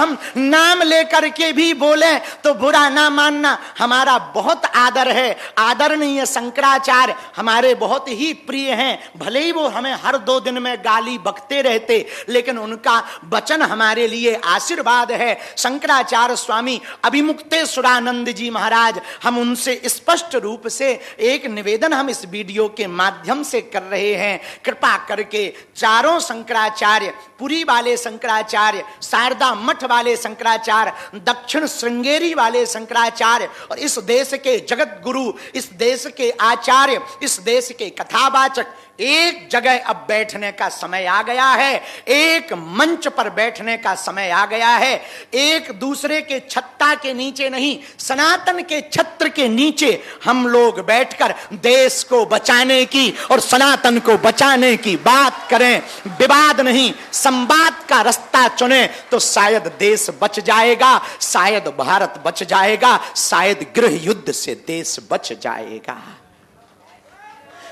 हम नाम लेकर के भी बोले तो बुरा ना मानना, हमारा बहुत आदर है। आदरणीय शंकराचार्य हमारे बहुत ही प्रिय हैं, भले ही वो हमें हर 2 दिन में गाली बकते रहते, लेकिन उनका वचन हमारे लिए आशीर्वाद है। शंकराचार्य स्वामी अभिमुक्तेश्वरानंद जी महाराज, हम उनसे स्पष्ट रूप से एक निवेदन हम इस वीडियो के माध्यम से कर रहे हैं, कृपा करके चारों शंकराचार्य, पुरी वाले शंकराचार्य, शारदा मठ वाले शंकराचार्य, दक्षिण श्रृंगेरी वाले शंकराचार्य और इस देश के जगत गुरु, इस देश के आचार्य, इस देश के कथावाचक, एक जगह अब बैठने का समय आ गया है, एक मंच पर बैठने का समय आ गया है। एक दूसरे के छत्ता के नीचे नहीं, सनातन के छत्र के नीचे हम लोग बैठकर देश को बचाने की और सनातन को बचाने की बात करें। विवाद नहीं, संवाद का रास्ता चुने तो शायद देश बच जाएगा, शायद भारत बच जाएगा, शायद गृह युद्ध से देश बच जाएगा।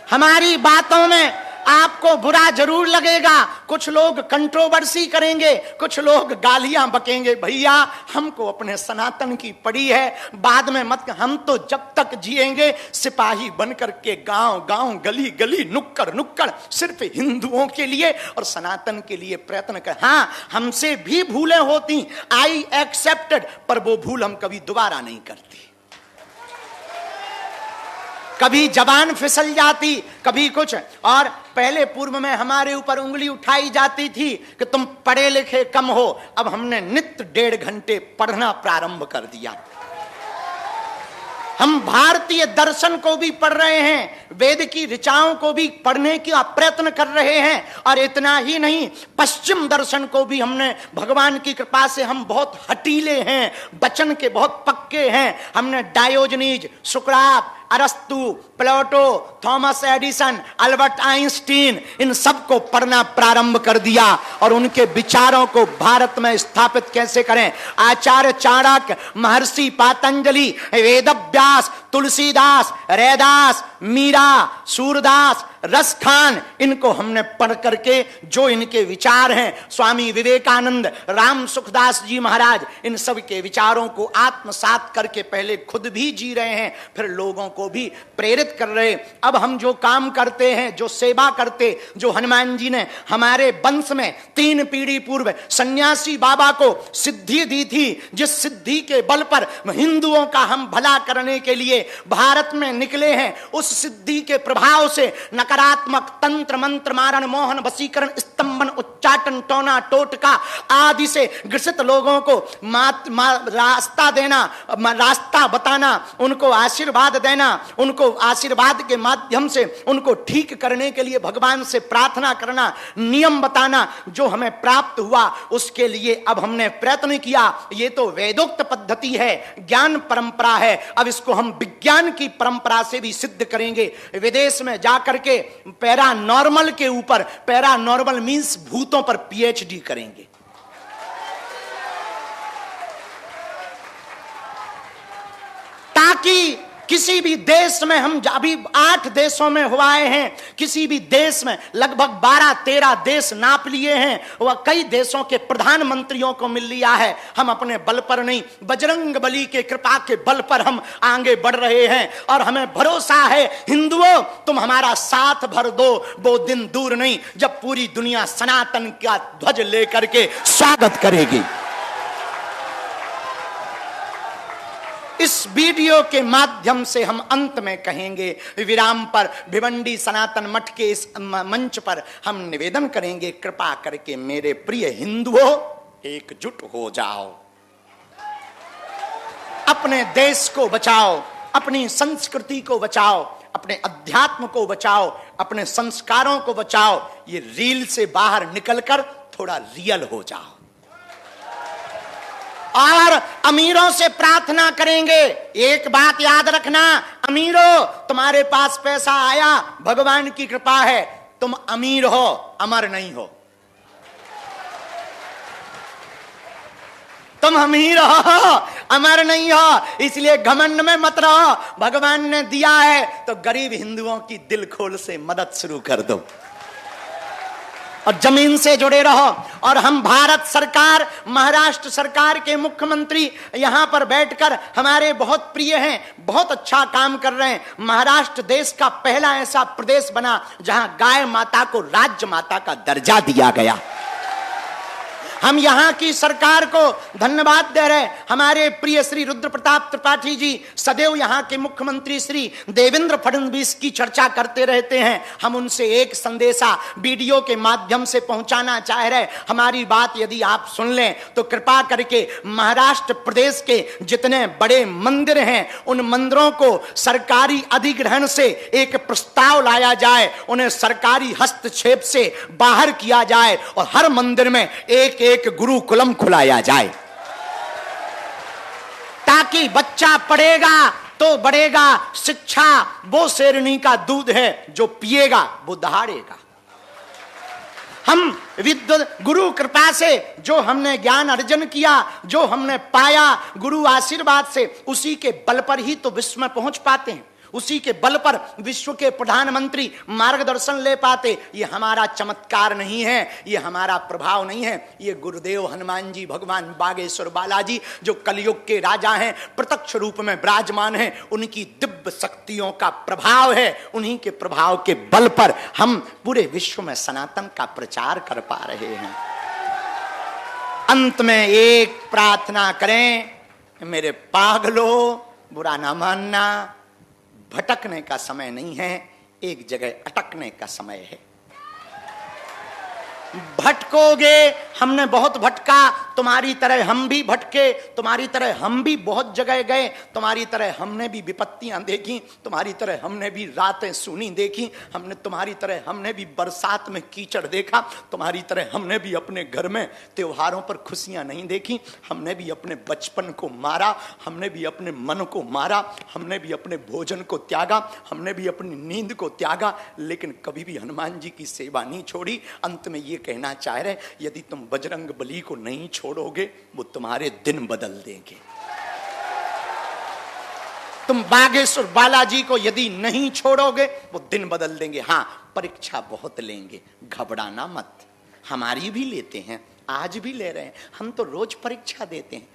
हमारी बातों में आपको बुरा जरूर लगेगा, कुछ लोग कंट्रोवर्सी करेंगे, कुछ लोग गालियां बकेंगे। भैया हमको अपने सनातन की पड़ी है, बाद में मत। हम तो जब तक जिएंगे सिपाही बनकर के गांव गांव, गली गली, नुक्कड़ नुक्कड़ सिर्फ हिंदुओं के लिए और सनातन के लिए प्रयत्न कर। हाँ, हमसे भी भूलें होती, आई एक्सेप्टेड, पर वो भूल हम कभी दोबारा नहीं करती। कभी जबान फिसल जाती, कभी कुछ, और पहले पूर्व में हमारे ऊपर उंगली उठाई जाती थी कि तुम पढ़े लिखे कम हो। अब हमने नित्य 1.5 घंटे पढ़ना प्रारंभ कर दिया। हम भारतीय दर्शन को भी पढ़ रहे हैं, वेद की ऋचाओं को भी पढ़ने का प्रयत्न कर रहे हैं, और इतना ही नहीं, पश्चिम दर्शन को भी हमने, भगवान की कृपा से हम बहुत हटीले हैं, वचन के बहुत पक्के हैं। हमने डायोजनीज, सुकरात, अरस्तु, प्लेटो, थॉमस एडिसन, अल्बर्ट आइंस्टीन, इन सब को पढ़ना प्रारंभ कर दिया और उनके विचारों को भारत में स्थापित कैसे करें। आचार्य चाणक्य, महर्षि पातंजलि, वेदव्यास, तुलसीदास, रैदास, मीरा, सूरदास, रसखान, इनको हमने पढ़ करके जो इनके विचार हैं, स्वामी विवेकानंद, राम सुखदास जी महाराज, इन सब के विचारों को आत्मसात करके पहले खुद भी जी रहे हैं, फिर लोगों को भी प्रेरित कर रहे। अब हम जो काम करते हैं, जो सेवा करते, जो हनुमान जी ने हमारे वंश में 3 पीढ़ी पूर्व सन्यासी बाबा को सिद्धि दी थी, जिस सिद्धि के बल पर हिंदुओं का हम भला करने के लिए भारत में निकले हैं, उस सिद्धि के प्रभाव से नकारात्मक तंत्र मंत्र मारण मोहन वशीकरण स्तंभन उच्चाटन टोना टोटका आदि से ग्रसित लोगों को रास्ता देना, रास्ता बताना, उनको आशीर्वाद देना, उनको आशीर्वाद के माध्यम से उनको ठीक करने के लिए भगवान से प्रार्थना करना, नियम बताना, जो हमें प्राप्त हुआ उसके लिए अब हमने प्रयत्न किया। ये तो वेदोक्त पद्धति है, ज्ञान परंपरा है, अब इसको हम विज्ञान की परंपरा से भी सिद्ध करेंगे। विदेश में जाकर के पैरानॉर्मल के ऊपर, पैरानॉर्मल मींस भूतों पर पीएचडी करेंगे। ताकि किसी भी देश में, हम अभी 8 देशों में हुआ हैं, किसी भी देश में लगभग 12-13 देश नाप लिए हैं, वह कई देशों के प्रधानमंत्रियों को मिल लिया है। हम अपने बल पर नहीं, बजरंग बली के कृपा के बल पर हम आगे बढ़ रहे हैं और हमें भरोसा है, हिंदुओं तुम हमारा साथ भर दो, वो दिन दूर नहीं जब पूरी दुनिया सनातन का ध्वज लेकर के स्वागत करेगी। इस वीडियो के माध्यम से हम अंत में कहेंगे, विराम पर भिवंडी सनातन मठ के इस मंच पर हम निवेदन करेंगे, कृपा करके मेरे प्रिय हिंदुओं एकजुट हो जाओ, अपने देश को बचाओ, अपनी संस्कृति को बचाओ, अपने अध्यात्म को बचाओ, अपने संस्कारों को बचाओ। ये रील से बाहर निकलकर थोड़ा रियल हो जाओ और अमीरों से प्रार्थना करेंगे। एक बात याद रखना, अमीरों तुम्हारे पास पैसा आया, भगवान की कृपा है, तुम अमीर हो, अमर नहीं हो। तुम अमीर हो, अमर नहीं हो, इसलिए घमंड में मत रहो। भगवान ने दिया है तो गरीब हिंदुओं की दिल खोल से मदद शुरू कर दो। और जमीन से जुड़े रहो। और हम भारत सरकार, महाराष्ट्र सरकार के मुख्यमंत्री यहां पर बैठकर हमारे बहुत प्रिय हैं, बहुत अच्छा काम कर रहे हैं। महाराष्ट्र देश का पहला ऐसा प्रदेश बना जहां गाय माता को राज्य माता का दर्जा दिया गया। हम यहां की सरकार को धन्यवाद दे रहे हैं। हमारे प्रिय श्री रुद्र प्रताप त्रिपाठी जी सदैव यहां के मुख्यमंत्री श्री देवेंद्र फडणवीस की चर्चा करते रहते हैं। हम उनसे एक संदेशा वीडियो के माध्यम से पहुंचाना चाह रहे। हमारी बात यदि आप सुन लें तो कृपा करके महाराष्ट्र प्रदेश के जितने बड़े मंदिर हैं उन मंदिरों को सरकारी अधिग्रहण से एक प्रस्ताव लाया जाए, उन्हें सरकारी हस्तक्षेप से बाहर किया जाए और हर मंदिर में एक गुरुकुलम खुलाया जाए, ताकि बच्चा पढ़ेगा तो बढ़ेगा। शिक्षा वो शेरनी का दूध है, जो पिएगा वो दहाड़ेगा। हम विद्वत गुरु कृपा से जो हमने ज्ञान अर्जन किया, जो हमने पाया गुरु आशीर्वाद से, उसी के बल पर ही तो विश्व में पहुंच पाते हैं, उसी के बल पर विश्व के प्रधानमंत्री मार्गदर्शन ले पाते। ये हमारा चमत्कार नहीं है, ये हमारा प्रभाव नहीं है, ये गुरुदेव हनुमान जी, भगवान बागेश्वर बालाजी जो कलयुग के राजा हैं, प्रत्यक्ष रूप में विराजमान हैं, उनकी दिव्य शक्तियों का प्रभाव है। उन्हीं के प्रभाव के बल पर हम पूरे विश्व में सनातन का प्रचार कर पा रहे हैं। अंत में एक प्रार्थना करें, मेरे पागलों, बुरा ना मानना, भटकने का समय नहीं है, एक जगह अटकने का समय है। भटकोगे, हमने बहुत भटका, तुम्हारी तरह हम भी भटके, तुम्हारी तरह हम भी बहुत जगह गए, तुम्हारी तरह हमने भी विपत्तियां देखी, तुम्हारी तरह हमने भी रातें सुनी देखी, हमने तुम्हारी तरह हमने भी बरसात में कीचड़ देखा, तुम्हारी तरह हमने भी अपने घर में त्योहारों पर खुशियां नहीं देखी, हमने भी अपने बचपन को मारा, हमने भी अपने मन को मारा, हमने भी अपने भोजन को त्यागा, हमने भी अपनी नींद को त्यागा, लेकिन कभी भी हनुमान जी की सेवा नहीं छोड़ी। अंत में ये कहना चाह रहे, यदि तुम बजरंग बली को नहीं छोड़ोगे वो तुम्हारे दिन बदल देंगे। तुम बागेश्वर बालाजी को यदि नहीं छोड़ोगे वो दिन बदल देंगे। हां, परीक्षा बहुत लेंगे, घबराना मत। हमारी भी लेते हैं, आज भी ले रहे हैं, हम तो रोज परीक्षा देते हैं।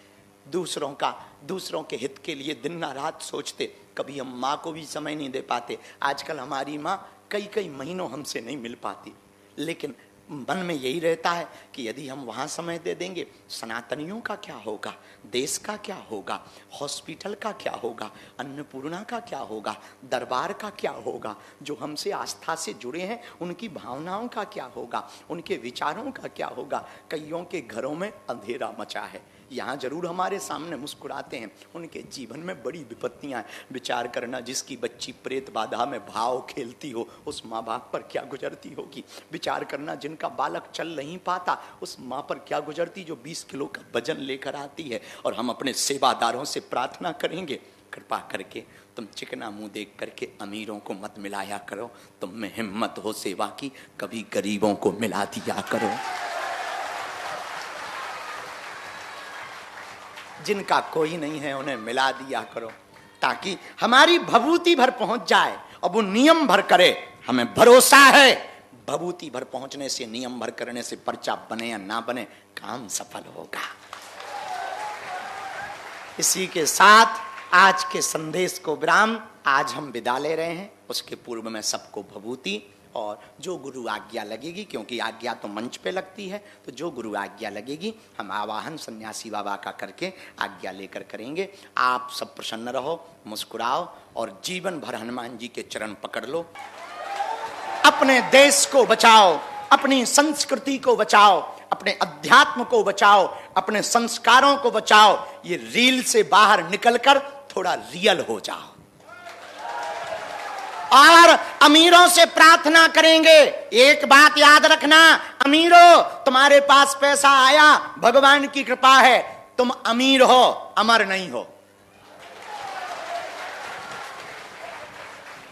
दूसरों के हित के लिए दिन ना रात सोचते, कभी हम माँ को भी समय नहीं दे पाते। आजकल हमारी माँ कई महीनों हमसे नहीं मिल पाती, लेकिन मन में यही रहता है कि यदि हम वहाँ समय दे देंगे, सनातनियों का क्या होगा, देश का क्या होगा, हॉस्पिटल का क्या होगा, अन्नपूर्णा का क्या होगा, दरबार का क्या होगा, जो हमसे आस्था से जुड़े हैं उनकी भावनाओं का क्या होगा, उनके विचारों का क्या होगा। कईयों के घरों में अंधेरा मचा है, यहाँ जरूर हमारे सामने मुस्कुराते हैं, उनके जीवन में बड़ी विपत्तियां हैं। विचार करना, जिसकी बच्ची प्रेत बाधा में भाव खेलती हो, उस माँ बाप पर क्या गुजरती होगी। विचार करना, जिनका बालक चल नहीं पाता, उस माँ पर क्या गुजरती जो 20 किलो का वजन लेकर आती है। और हम अपने सेवादारों से प्रार्थना करेंगे, कृपा करके तुम चिकना मुंह देख करके अमीरों को मत मिलाया करो, तुम में हिम्मत हो सेवा की, कभी गरीबों को मिला दिया करो। जिनका कोई नहीं है उन्हें मिला दिया करो, ताकि हमारी भभूति भर पहुंच जाए। और वो नियम भर करे, हमें भरोसा है भभूति भर पहुंचने से, नियम भर करने से, पर्चा बने या ना बने, काम सफल होगा। इसी के साथ आज के संदेश को विराम आज हम विदा ले रहे हैं। उसके पूर्व में सबको भभूति और जो गुरु आज्ञा लगेगी, क्योंकि आज्ञा तो मंच पे लगती है, तो जो गुरु आज्ञा लगेगी हम आवाहन सन्यासी बाबा का करके आज्ञा लेकर करेंगे। आप सब प्रसन्न रहो, मुस्कुराओ और जीवन भर हनुमान जी के चरण पकड़ लो। अपने देश को बचाओ, अपनी संस्कृति को बचाओ, अपने अध्यात्म को बचाओ, अपने संस्कारों को बचाओ। ये रील से बाहर निकलकर थोड़ा रियल हो जाओ। और अमीरों से प्रार्थना करेंगे, एक बात याद रखना, अमीरों, तुम्हारे पास पैसा आया, भगवान की कृपा है, तुम अमीर हो, अमर नहीं हो।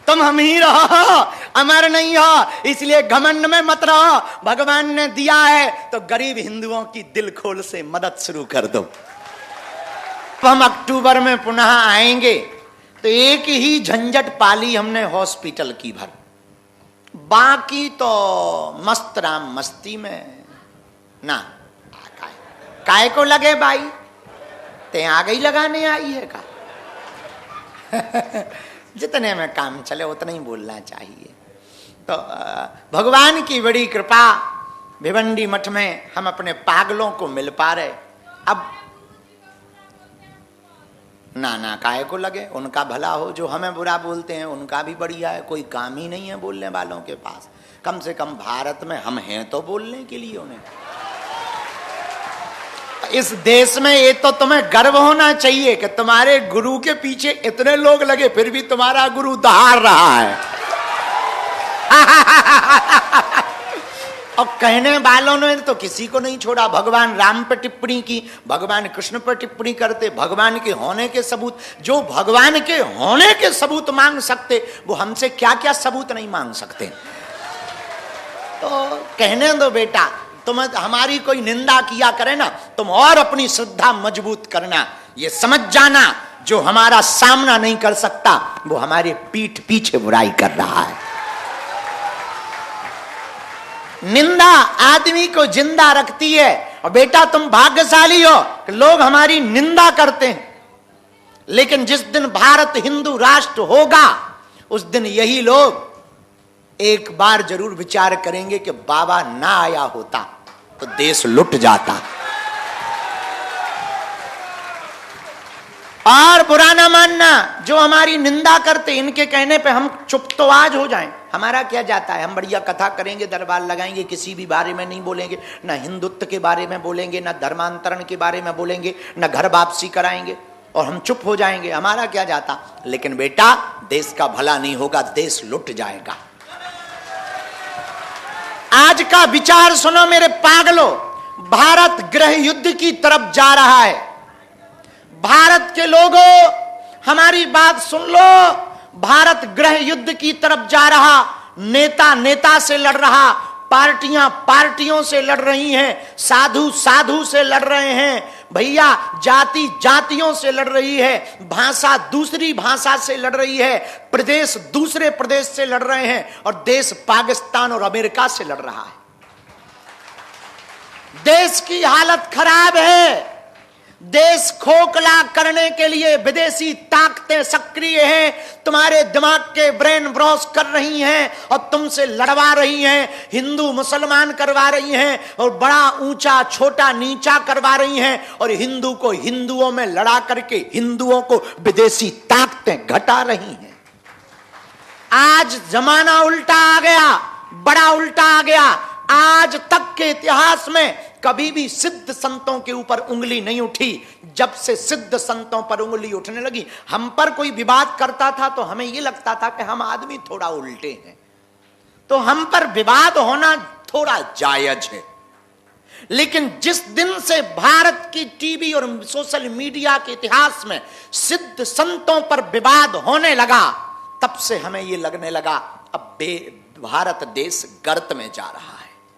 तुम अमीर हो, अमर नहीं हो, इसलिए घमंड में मत रहो। भगवान ने दिया है तो गरीब हिंदुओं की दिल खोल से मदद शुरू कर दो। हम अक्टूबर में पुनः आएंगे तो एक ही झंझट पाली हमने हॉस्पिटल की भर। बाकी तो मस्त राम मस्ती में ना। काय को लगे भाई, ते आ गई लगाने आई है का। जितने में काम चले उतना ही बोलना चाहिए। तो भगवान की बड़ी कृपा, भिवंडी मठ में हम अपने पागलों को मिल पा रहे। अब ना काहे को लगे, उनका भला हो। जो हमें बुरा बोलते हैं उनका भी बढ़िया है, कोई काम ही नहीं है बोलने वालों के पास। कम से कम भारत में हम हैं तो बोलने के लिए उन्हें। इस देश में ये तो तुम्हें गर्व होना चाहिए कि तुम्हारे गुरु के पीछे इतने लोग लगे, फिर भी तुम्हारा गुरु दहाड़ रहा है। और कहने वालों ने तो किसी को नहीं छोड़ा। भगवान राम पर टिप्पणी की, भगवान कृष्ण पर टिप्पणी करते, भगवान के होने के सबूत। जो भगवान के होने के सबूत मांग सकते, वो हमसे क्या क्या सबूत नहीं मांग सकते। तो कहने दो बेटा, तुम हमारी कोई निंदा किया करे ना, तुम और अपनी श्रद्धा मजबूत करना। ये समझ जाना, जो हमारा सामना नहीं कर सकता वो हमारे पीठ पीछे बुराई कर रहा है। निंदा आदमी को जिंदा रखती है। और बेटा तुम भाग्यशाली हो कि लोग हमारी निंदा करते हैं, लेकिन जिस दिन भारत हिंदू राष्ट्र होगा उस दिन यही लोग एक बार जरूर विचार करेंगे कि बाबा ना आया होता तो देश लुट जाता। और बुरा ना मानना, जो हमारी निंदा करते, इनके कहने पे हम चुप तो आज हो जाएं, हमारा क्या जाता है। हम बढ़िया कथा करेंगे, दरबार लगाएंगे, किसी भी बारे में नहीं बोलेंगे, ना हिंदुत्व के बारे में बोलेंगे, ना धर्मांतरण के बारे में बोलेंगे, ना घर वापसी कराएंगे, और हम चुप हो जाएंगे, हमारा क्या जाता। लेकिन बेटा देश का भला नहीं होगा, देश लुट जाएगा। आज का विचार सुनो मेरे पागलों, भारत गृह युद्ध की तरफ जा रहा है। भारत के लोगों हमारी बात सुन लो, भारत गृह युद्ध की तरफ जा रहा। नेता नेता से लड़ रहा, पार्टियां पार्टियों से लड़ रही हैं, साधु साधु से लड़ रहे हैं भैया, जाति जातियों से लड़ रही है, भाषा दूसरी भाषा से लड़ रही है, प्रदेश दूसरे प्रदेश से लड़ रहे हैं, और देश पाकिस्तान और अमेरिका से लड़ रहा है। देश की हालत खराब है। देश खोखला करने के लिए विदेशी ताकतें सक्रिय हैं, तुम्हारे दिमाग के ब्रेन वॉश कर रही हैं और तुमसे लड़वा रही हैं, हिंदू मुसलमान करवा रही हैं, और बड़ा ऊंचा छोटा नीचा करवा रही हैं, और हिंदू को हिंदुओं में लड़ा करके हिंदुओं को विदेशी ताकतें घटा रही हैं। आज जमाना उल्टा आ गया, बड़ा उल्टा आ गया। आज तक के इतिहास में कभी भी सिद्ध संतों के ऊपर उंगली नहीं उठी। जब से सिद्ध संतों पर उंगली उठने लगी, हम पर कोई विवाद करता था तो हमें यह लगता था कि हम आदमी थोड़ा उल्टे हैं, तो हम पर विवाद होना थोड़ा जायज है। लेकिन जिस दिन से भारत की टीवी और सोशल मीडिया के इतिहास में सिद्ध संतों पर विवाद होने लगा, तब से हमें यह लगने लगा अब भारत देश गर्त में जा रहा है।